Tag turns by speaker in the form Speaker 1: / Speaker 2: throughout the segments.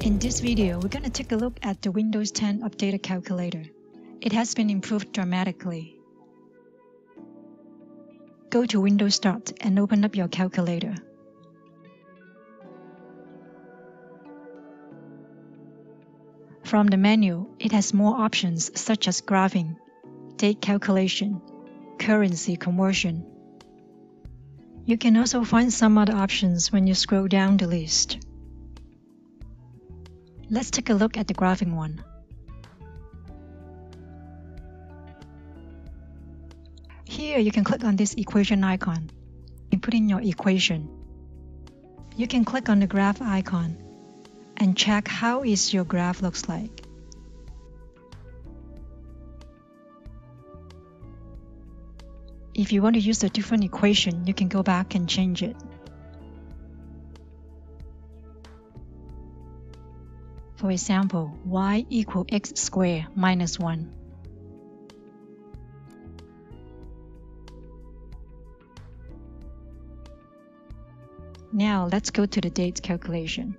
Speaker 1: In this video, we're going to take a look at the Windows 10 Updated Calculator. It has been improved dramatically. Go to Windows Start and open up your calculator. From the menu, it has more options such as graphing, date calculation, currency conversion. You can also find some other options when you scroll down the list. Let's take a look at the graphing one. Here you can click on this equation icon and put in your equation. You can click on the graph icon and check how is your graph looks like. If you want to use a different equation, you can go back and change it. For example, y equals x squared minus 1. Now let's go to the date calculation.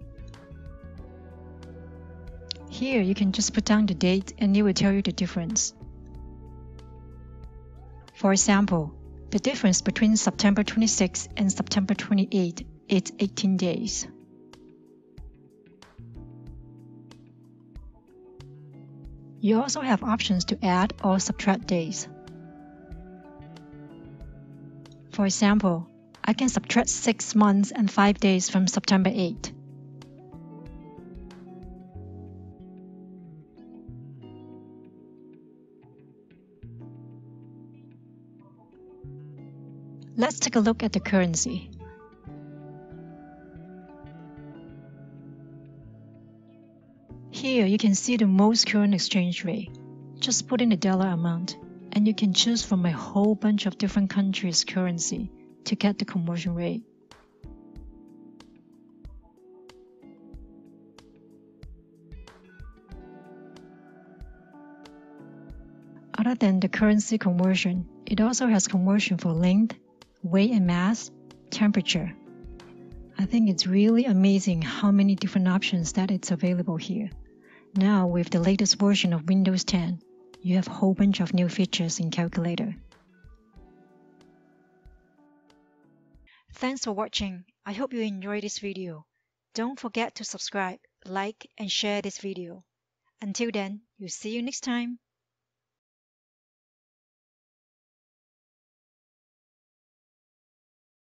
Speaker 1: Here you can just put down the date and it will tell you the difference. For example, the difference between September 26 and September 28 is 18 days. You also have options to add or subtract days. For example, I can subtract 6 months and 5 days from September 8. Let's take a look at the currency. Here you can see the most current exchange rate. Just put in the dollar amount and you can choose from a whole bunch of different countries' currency to get the conversion rate. Other than the currency conversion, it also has conversion for length, weight and mass, temperature. I think it's really amazing how many different options that it's available here. Now with the latest version of Windows 10, you have a whole bunch of new features in Calculator. Thanks for watching. I hope you enjoyed this video. Don't forget to subscribe, like, and share this video. Until then, we'll see you next time.